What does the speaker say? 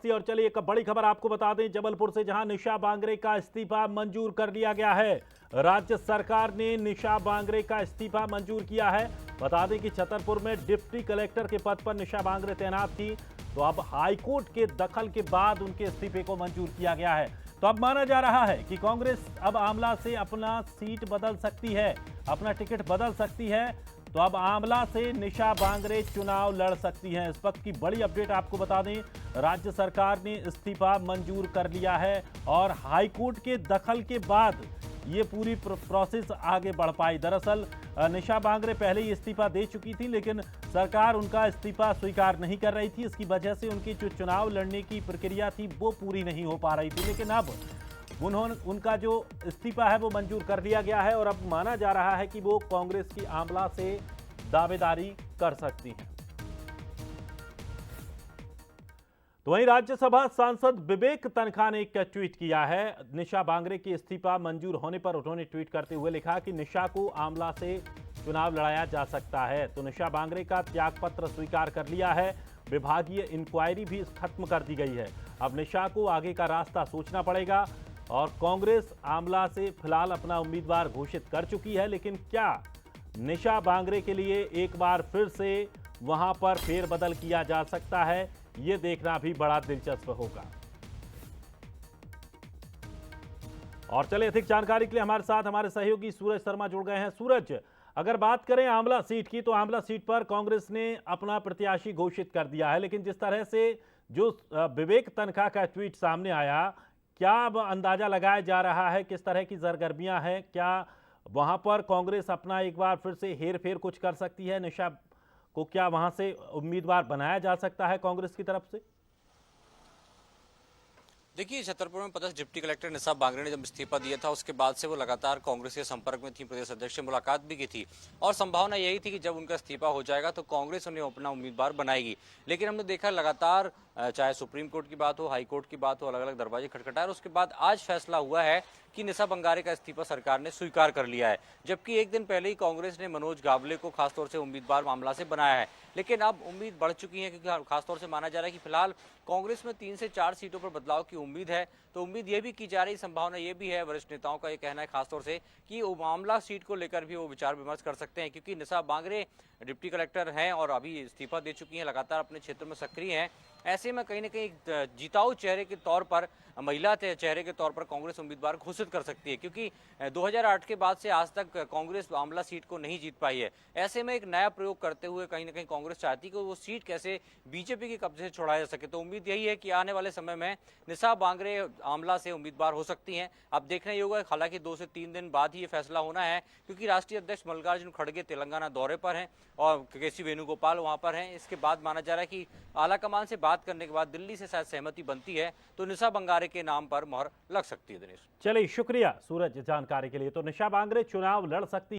सकती है। और चलिए एक बड़ी खबर आपको बता दें जबलपुर से, जहां निशा बांगरे का इस्तीफा मंजूर कर लिया गया है। राज्य सरकार ने निशा बांगरे का इस्तीफा मंजूर किया है। बता दें कि छतरपुर में डिप्टी कलेक्टर के पद पर निशा बांगरे तैनात थी, तो अब हाईकोर्ट के दखल के बाद उनके इस्तीफे को मंजूर किया गया है। तो अब माना जा रहा है कि कांग्रेस अब आमला से अपना सीट बदल सकती है, अपना टिकट बदल सकती है। तो अब आमला से निशा बांगरे चुनाव लड़ सकती हैं। इस वक्त की बड़ी अपडेट आपको बता दें, राज्य सरकार ने इस्तीफा मंजूर कर लिया है और हाईकोर्ट के दखल के बाद ये पूरी प्रोसेस आगे बढ़ पाई। दरअसल निशा बांगरे पहले ही इस्तीफा दे चुकी थी, लेकिन सरकार उनका इस्तीफा स्वीकार नहीं कर रही थी। इसकी वजह से उनकी जो चुनाव लड़ने की प्रक्रिया थी वो पूरी नहीं हो पा रही थी। लेकिन अब उनका जो इस्तीफा है वो मंजूर कर लिया गया है और अब माना जा रहा है कि वो कांग्रेस की आमला से दावेदारी कर सकती हैं। तो वहीं राज्यसभा सांसद विवेक तनखा ने एक ट्वीट किया है। निशा बांगरे की इस्तीफा मंजूर होने पर उन्होंने ट्वीट करते हुए लिखा कि निशा को आमला से चुनाव लड़ाया जा सकता है। तो निशा बांगरे का त्यागपत्र स्वीकार कर लिया है। विभागीय इंक्वायरी भी खत्म कर दी गई है। अब निशा को आगे का रास्ता सोचना पड़ेगा और कांग्रेस आमला से फिलहाल अपना उम्मीदवार घोषित कर चुकी है। लेकिन क्या निशा बांगरे के लिए एक बार फिर से वहां पर फेरबदल किया जा सकता है, ये देखना भी बड़ा दिलचस्प होगा। और चलिए अधिक जानकारी के लिए हमारे साथ हमारे सहयोगी सूरज शर्मा जुड़ गए हैं। सूरज, अगर बात करें आमला सीट की, तो आमला सीट पर कांग्रेस ने अपना प्रत्याशी घोषित कर दिया है। लेकिन जिस तरह से जो विवेक तनखा का ट्वीट सामने आया, क्या अब अंदाजा लगाया जा रहा है किस तरह की सरगर्मियां हैं? क्या वहां पर कांग्रेस अपना एक बार फिर से हेर फेर कुछ कर सकती है? निशा को क्या वहां से उम्मीदवार बनाया जा सकता है कांग्रेस की तरफ से? देखिए, छतरपुर में पदस्थ डिप्टी कलेक्टर निशा बांगरे ने जब इस्तीफा दिया था, उसके बाद से वो लगातार कांग्रेस के संपर्क में थी। प्रदेश अध्यक्ष से मुलाकात भी की थी और संभावना यही थी कि जब उनका इस्तीफा हो जाएगा तो कांग्रेस उन्हें अपना उम्मीदवार बनाएगी। लेकिन हमने देखा लगातार, चाहे सुप्रीम कोर्ट की बात हो, हाई कोर्ट की बात हो, अलग अलग दरवाजे खटखटाए और उसके बाद आज फैसला हुआ है कि निशा बांगरे का इस्तीफा सरकार ने स्वीकार कर लिया है। जबकि एक दिन पहले ही कांग्रेस ने मनोज गावले को खासतौर से उम्मीदवार मामला से बनाया है। लेकिन अब उम्मीद बढ़ चुकी है, क्योंकि खासतौर से माना जा रहा है कि फिलहाल कांग्रेस में 3 से 4 सीटों पर बदलाव की उम्मीद है। तो उम्मीद ये भी की जा रही, संभावना ये भी है, वरिष्ठ नेताओं का ये कहना है खासतौर से, कि वो मामला सीट को लेकर भी वो विचार विमर्श कर सकते हैं, क्योंकि निशा बांगरे डिप्टी कलेक्टर हैं और अभी इस्तीफा दे चुकी हैं, लगातार अपने क्षेत्र में सक्रिय हैं। ऐसे में कहीं ना कहीं जिताऊ चेहरे के तौर पर, महिला चेहरे के तौर पर कांग्रेस उम्मीदवार घोषित कर सकती है, क्योंकि 2008 के बाद से आज तक कांग्रेस आमला सीट को नहीं जीत पाई है। ऐसे में एक नया प्रयोग करते हुए कहीं ना कहीं कांग्रेस चाहती है कि वो सीट कैसे बीजेपी के कब्जे से छुड़ाया जा सके। तो उम्मीद यही है कि आने वाले समय में निशा बांगरे आमला से उम्मीदवार हो सकती हैं। अब देखना ही होगा, हालांकि 2 से 3 दिन बाद ही ये फैसला होना है, क्योंकि राष्ट्रीय अध्यक्ष मल्लिकार्जुन खड़गे तेलंगाना दौरे पर हैं और केसी वेणुगोपाल वहां पर हैं। इसके बाद माना जा रहा है कि आलाकमान से बात करने के बाद दिल्ली से शायद सहमति बनती है तो निशा बांगरे के नाम पर मोहर लग सकती है। दिनेश, चलिए शुक्रिया सूरज जानकारी के लिए। तो निशा बांगरे चुनाव लड़ सकती